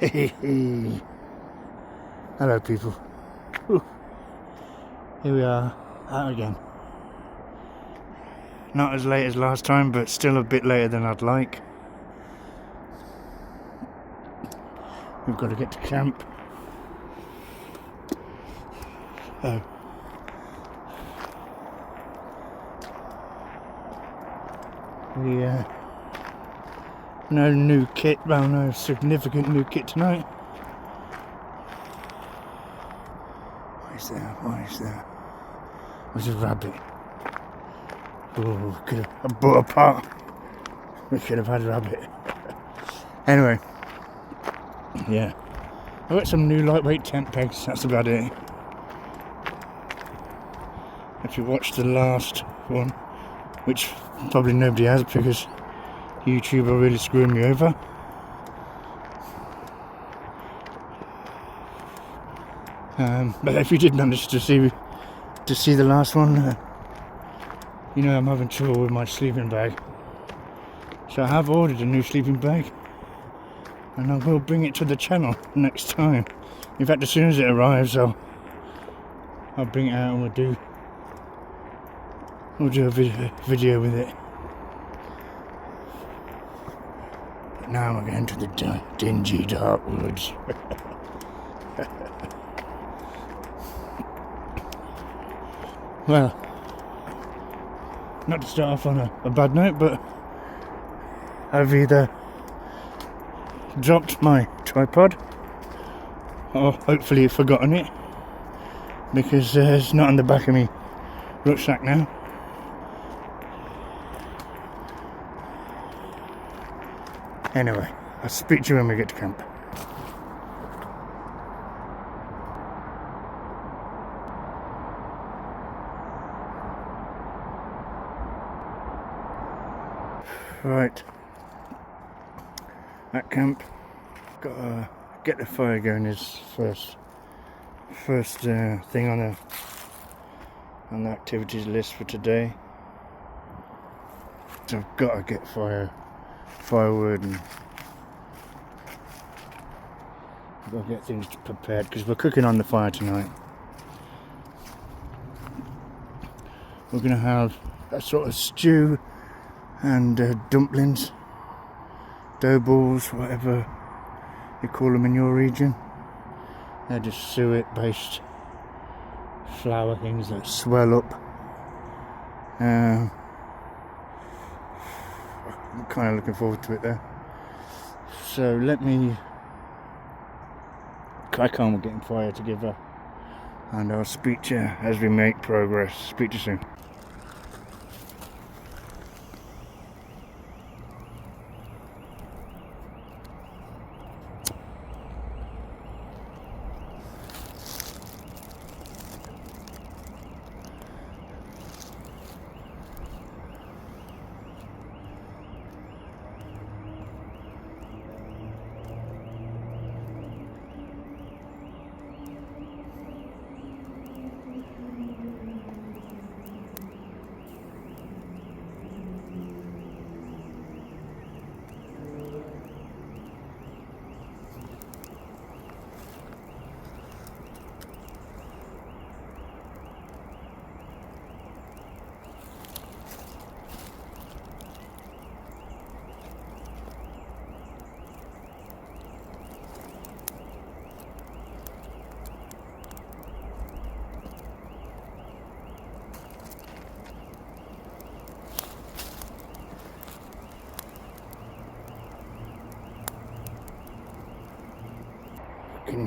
Hello people. Ooh. Here we are, out again. Not as late as last time, but still a bit later than I'd like. We've got to get to camp. Oh. No new kit, well, no significant new kit tonight. What is there? What is there? There's a rabbit. Oh, I bought a pot. We could have had a rabbit. Anyway, yeah. I got some new lightweight tent pegs, that's about it. If you watched the last one, which probably nobody has because YouTube are really screwing me over. But if you did manage to see the last one, you know I'm having trouble with my sleeping bag. So I have ordered a new sleeping bag, and I will bring it to the channel next time. In fact, as soon as it arrives, I'll bring it out and we'll do a video with it. But now we're going to the dingy dark woods. Well, not to start off on a bad note, but I've either dropped my tripod or hopefully forgotten it, because it's not on the back of me rucksack now. Anyway, I'll speak to you when we get to camp. Right, at camp, got to get the fire going is first thing on the activities list for today. So I've got to get firewood, and I've got to get things prepared because we're cooking on the fire tonight. We're going to have a sort of stew and dumplings, dough balls, whatever you call them in your region. They're just suet based flour things that swell up. I'm kind of looking forward to it there. So crack on with getting fire together, and I'll speak to you as we make progress. Speak to you soon.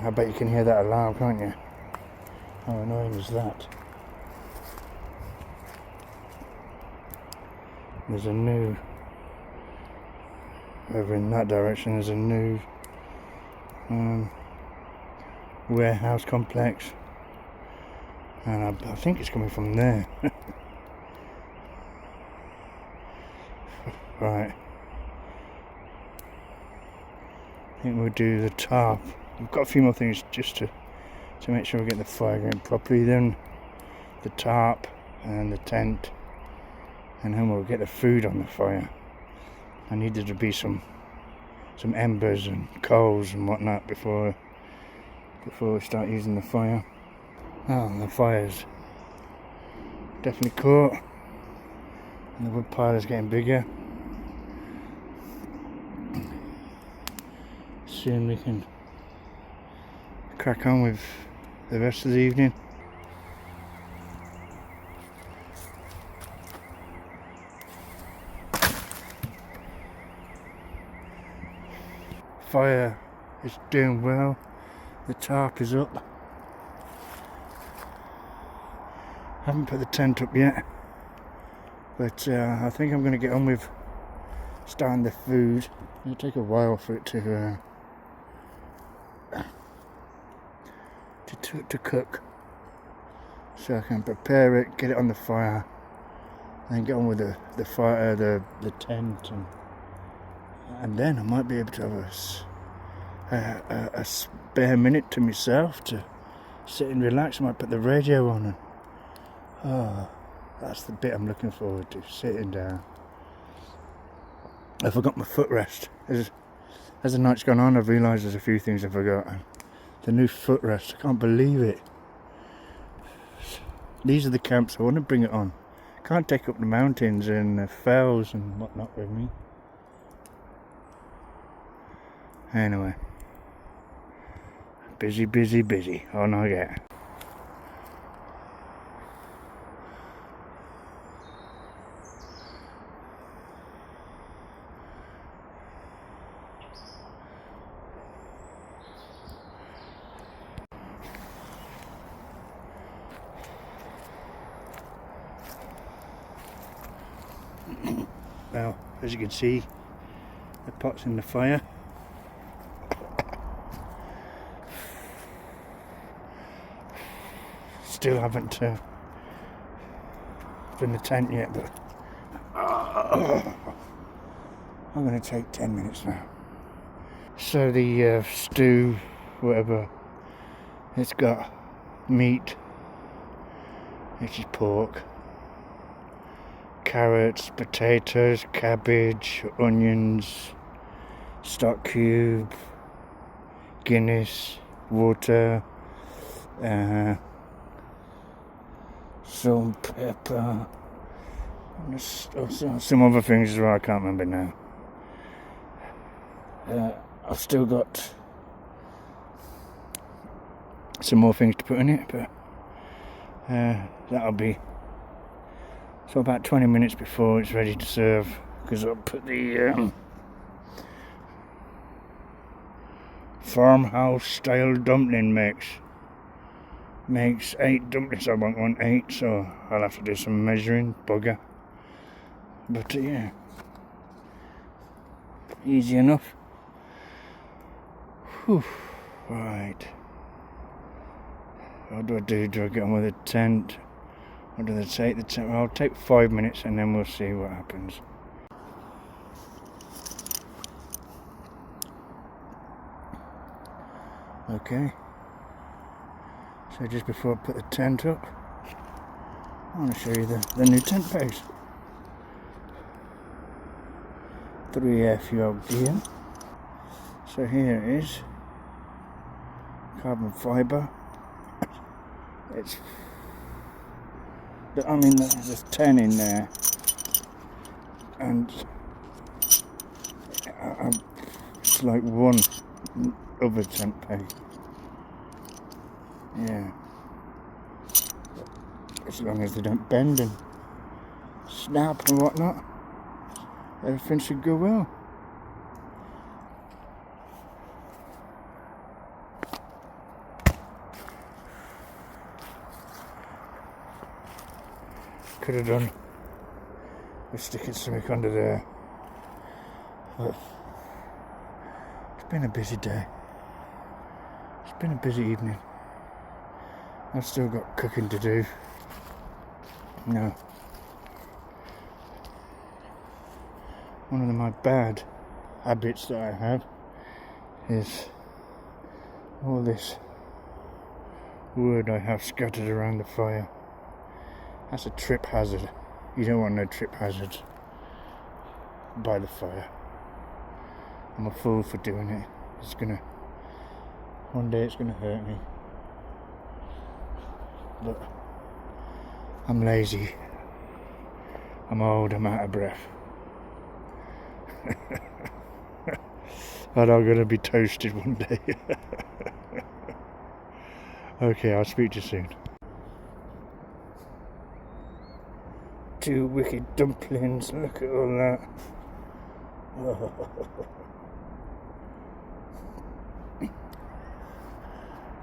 I bet you can hear that alarm, can't you? How annoying is that? There's a new, over in that direction, there's a new warehouse complex, and I think it's coming from there. Right, I think we'll do the tarp. We've got a few more things just to make sure we get the fire going properly, then the tarp and the tent, and then we'll get the food on the fire. I need there to be some some embers and coals and whatnot before we start using the fire. Oh, the fire's definitely caught, and the wood pile is getting bigger. Soon we can crack on with the rest of the evening. Fire is doing well. The tarp is up. Haven't put the tent up yet, but I think I'm going to get on with starting the food. It'll take a while for it to cook, so I can prepare it, get it on the fire, and then get on with the fire, the tent, and then I might be able to have a spare minute to myself to sit and relax. I might put the radio on, and that's the bit I'm looking forward to, sitting down. I forgot my footrest. As the night's gone on, I've realised there's a few things I've forgotten. The new footrest, I can't believe it. These are the camps I want to bring it on. Can't take up the mountains and the fells and whatnot with me. Anyway, busy on I get. Well, as you can see, the pot's in the fire. Still haven't done the tent yet, but I'm going to take 10 minutes now. So the stew, whatever, it's got meat, which is pork, carrots, potatoes, cabbage, onions, stock cube, Guinness, water, salt, pepper, and some other things as well. I can't remember now. I've still got some more things to put in it, but that'll be so about 20 minutes before it's ready to serve, because I'll put the farmhouse style dumpling mix. Makes 8 dumplings. I want 8, so I'll have to do some measuring, bugger. But yeah, easy enough. Whew. Right. What do I do? Do I get on with the tent? Or do they take the tent? Well, I'll take 5 minutes and then we'll see what happens. Okay. So just before I put the tent up, I want to show you the new tent pegs. 3F gear. So here it is. Carbon fibre. There's 10 in there, and it's like one other tent peg. Yeah. As long as they don't bend and snap and whatnot, everything should go well. Could have done with sticking something under there, but it's been a busy day. It's been a busy evening. I've still got cooking to do. No. One of my bad habits that I have is all this wood I have scattered around the fire. That's a trip hazard. You don't want no trip hazards by the fire. I'm a fool for doing it. One day it's gonna hurt me. But I'm lazy. I'm old, I'm out of breath. And I'm gonna be toasted one day. Okay, I'll speak to you soon. 2 wicked dumplings, look at all that.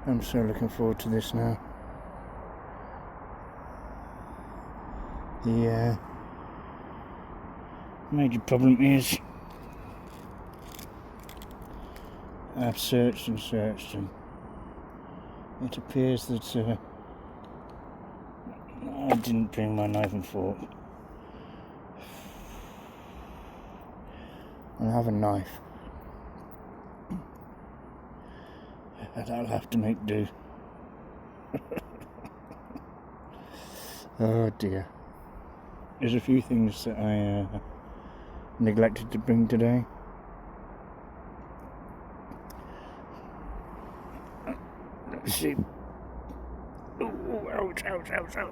I'm so looking forward to this now. The major problem is I've searched and it appears that I didn't bring my knife and fork. I'll have a knife. And I'll have to make do. Oh dear. There's a few things that I neglected to bring today. Let's see. Ooh, ouch, ouch, ouch, ouch.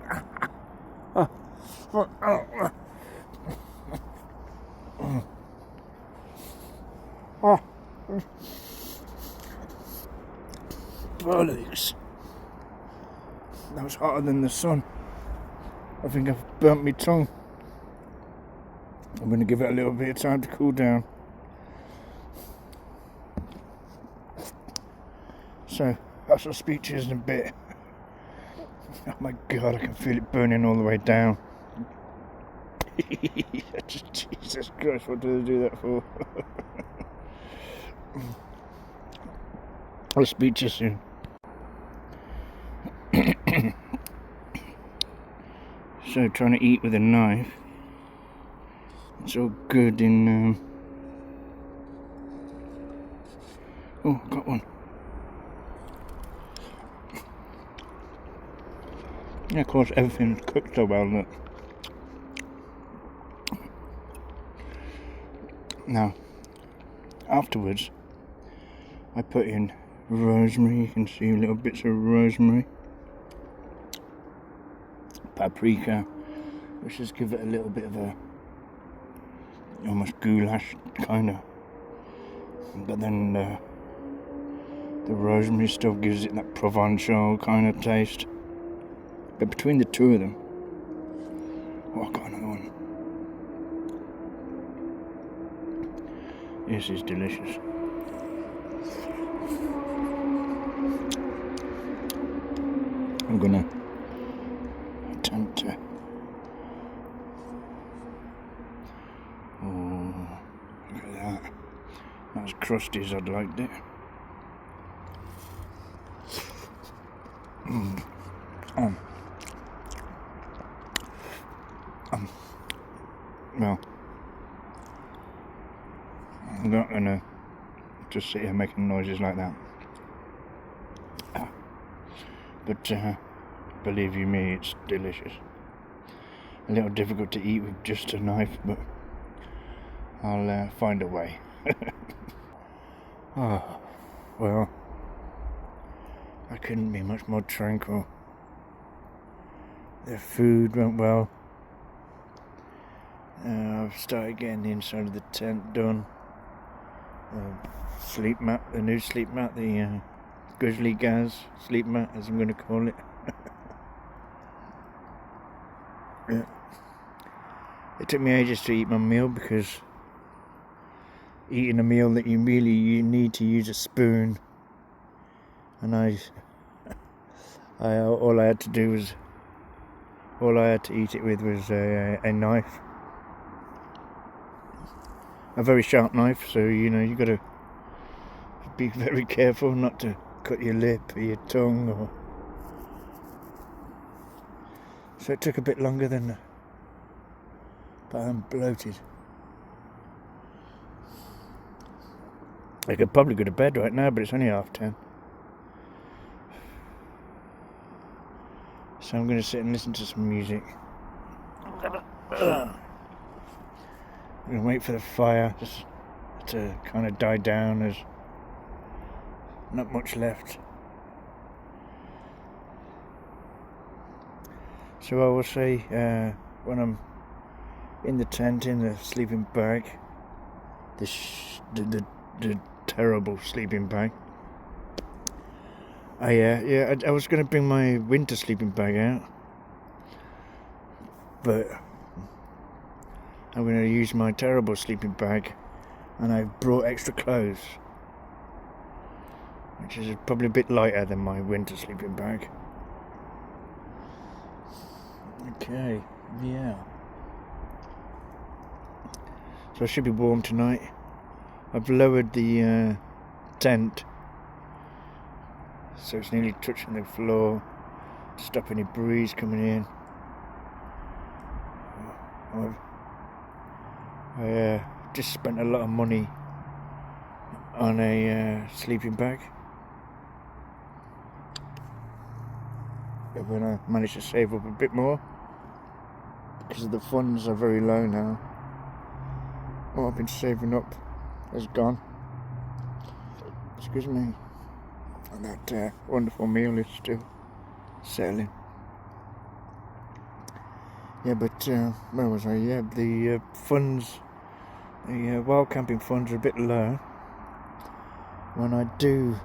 Bollocks. That was hotter than the sun. I think I've burnt my tongue. I'm going to give it a little bit of time to cool down. So, I'll speak to you in a bit. Oh my god, I can feel it burning all the way down. Jesus Christ, what do they do that for? I'll speak to you soon. So, trying to eat with a knife. It's all good in... Oh, got one. Yeah, of course, everything's cooked so well, look. Now, afterwards, I put in rosemary. You can see little bits of rosemary. Paprika, which just give it a little bit of a almost goulash kind of. But then the rosemary still gives it that Provençal kind of taste. But between the two of them, oh, I got another one. This is delicious. I'm gonna attempt to. Oh, look at that. Not as crusty as I'd liked it. Well, I'm not gonna just sit here making noises like that. But believe you me, it's delicious. A little difficult to eat with just a knife, but I'll find a way. Oh, well, I couldn't be much more tranquil. The food went well. I've started getting the inside of the tent done. Sleep mat, the new sleep mat, the Grizzly Gaz sleep mat, as I'm going to call it. Yeah. It took me ages to eat my meal, because eating a meal that you need to use a spoon, and all I had to eat it with was a knife, a very sharp knife. So you got to be very careful not to cut your lip or your tongue, or so it took a bit longer than, but I'm bloated. I could probably go to bed right now, but it's only 10:30. So I'm going to sit and listen to some music. I'm going to wait for the fire just to kind of die down. There's not much left. So I will say, when I'm in the tent, in the sleeping bag, the terrible sleeping bag, I was going to bring my winter sleeping bag out, but I'm going to use my terrible sleeping bag, and I've brought extra clothes, which is probably a bit lighter than my winter sleeping bag. Okay, yeah. So I should be warm tonight. I've lowered the tent so it's nearly touching the floor to stop any breeze coming in. I just spent a lot of money on a sleeping bag. But when I managed to save up a bit more, because the funds are very low now, what I've been saving up has gone. Excuse me. And that wonderful meal is still settling. Yeah, but where was I? Yeah, the funds, the wild camping funds are a bit low. When I do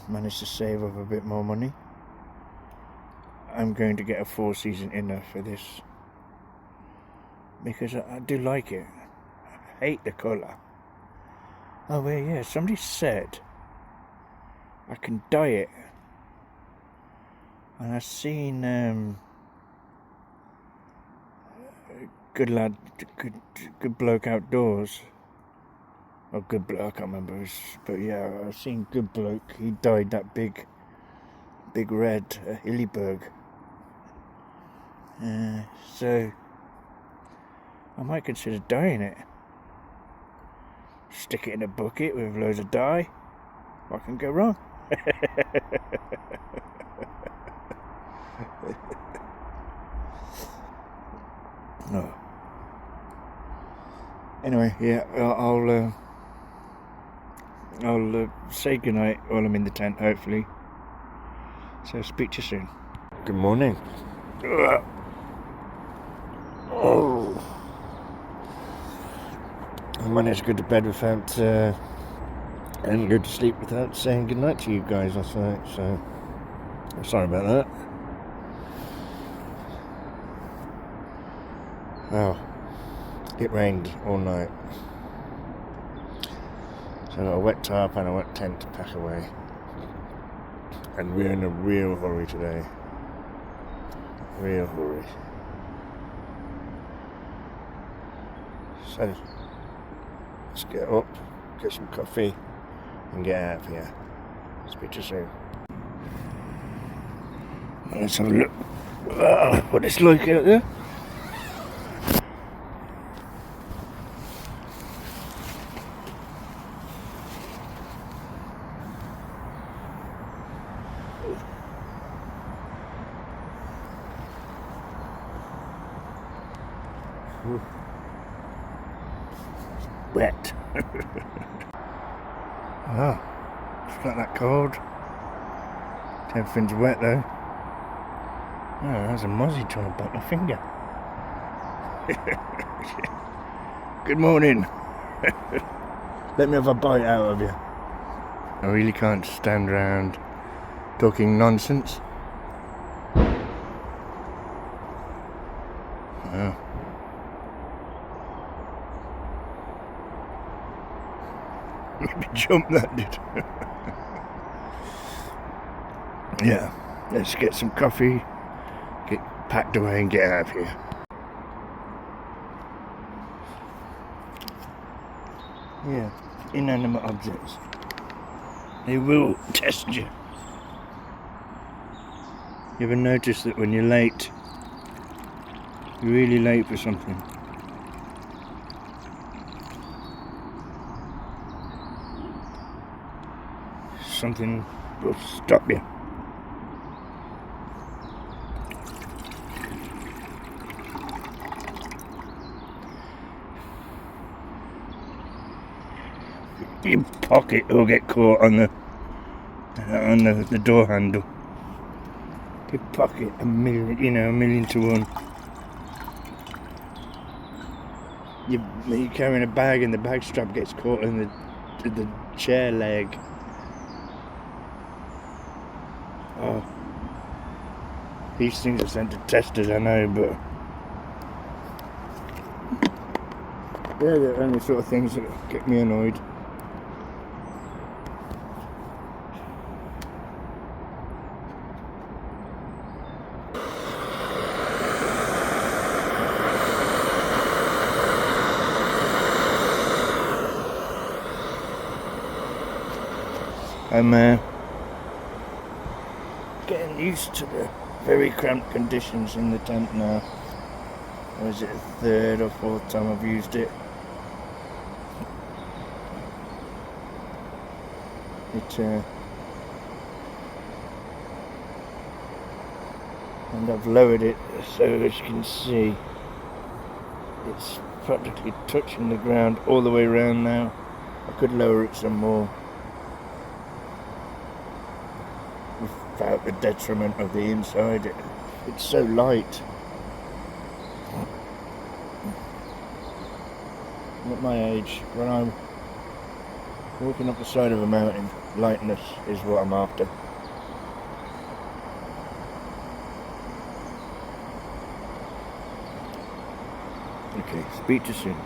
manage to save up a bit more money, I'm going to get a 4-season inner for this, because I do like it. I hate the colour. Oh well, yeah, somebody said I can dye it, and I've seen good bloke outdoors, or good bloke, I can't remember, but yeah, I've seen good bloke. He dyed that big red Hillyberg. So I might consider dyeing it. Stick it in a bucket with loads of dye. What can go wrong? Oh. Anyway, yeah, I'll say goodnight while I'm in the tent, hopefully. So speak to you soon. Good morning. Oh. I managed to go to bed without, and go to sleep without saying goodnight to you guys last night, so I'm sorry about that. Well, it rained all night, so I got a wet tarp and a wet tent to pack away, and we're in a real hurry today. Real hurry. So let's get up, get some coffee, and get out of here. Speak to you soon. Let's have a look what it's like out there. Wet. Oh, it's not that cold. Everything's wet though. Oh, there's a mozzie trying to bite my finger. Good morning. Let me have a bite out of you. I really can't stand around talking nonsense. Oh. Maybe jump that did. Yeah, let's get some coffee, get packed away and get out of here. Yeah, inanimate objects. They will test you. You ever notice that when you're late, you're really late for something? Something will stop you. your pocket will get caught on the door handle. Your pocket, a million to one. You're carrying a bag and the bag strap gets caught in the chair leg. Oh, these things are sent to testers, I know, but they're the only sort of things that get me annoyed. I'm getting used to the very cramped conditions in the tent now. Or is it the third or fourth time I've used it? And I've lowered it so as you can see it's practically touching the ground all the way around now. I could lower it some more without the detriment of the inside. It's so light. At my age, when I'm walking up the side of a mountain, lightness is what I'm after. Okay, speak to you soon.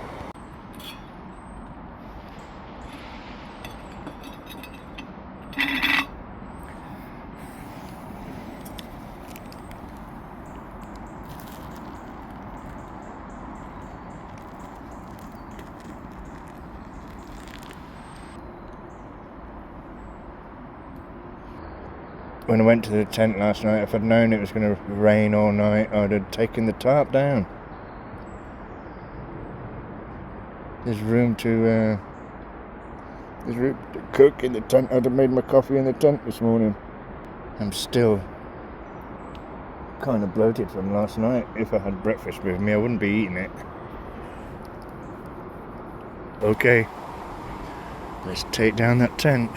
When I went to the tent last night, if I'd known it was going to rain all night, I'd have taken the tarp down. There's room to cook in the tent. I'd have made my coffee in the tent this morning. I'm still kind of bloated from last night. If I had breakfast with me, I wouldn't be eating it. Okay, let's take down that tent.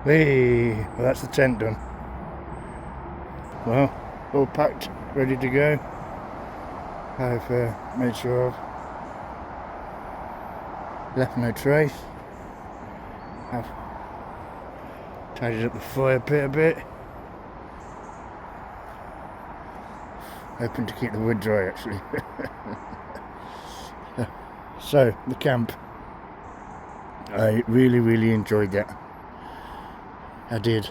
Hey, well, that's the tent done. Well, all packed, ready to go. I've made sure I've left no trace. I've tidied up the fire pit a bit. Hoping to keep the wood dry, actually. So, the camp. I really enjoyed that. I did.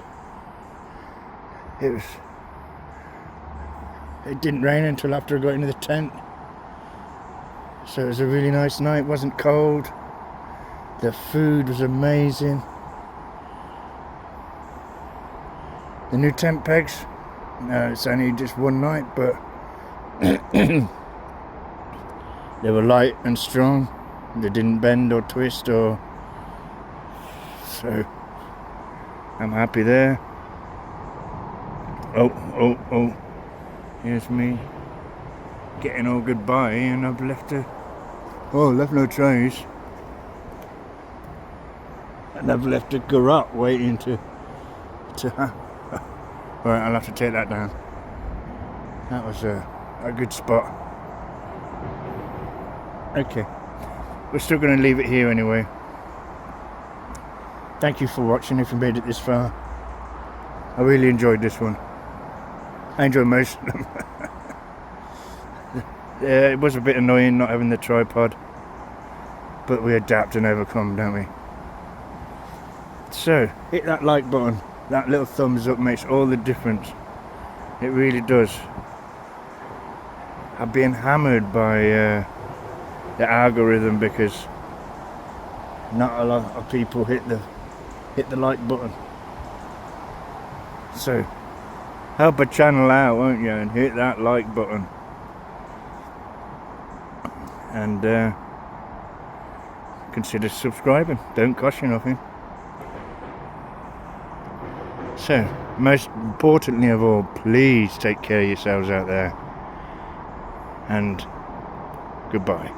It didn't rain until after I got into the tent. So it was a really nice night, it wasn't cold. The food was amazing. The new tent pegs, it's only just one night, but they were light and strong. They didn't bend or twist so I'm happy there. Oh, here's me getting all goodbye, and I've left no trace. And I've left a garrote waiting to Alright, I'll have to take that down. That was a good spot. Okay, we're still going to leave it here anyway. Thank you for watching if you made it this far. I really enjoyed this one. I enjoyed most of them. Yeah, it was a bit annoying not having the tripod, but we adapt and overcome, don't we? So, hit that like button. That little thumbs up makes all the difference. It really does. I'm being hammered by the algorithm because not a lot of people hit the like button. So help a channel out, won't you, and hit that like button. And consider subscribing. Don't cost you nothing. So, most importantly of all, please take care of yourselves out there. And goodbye.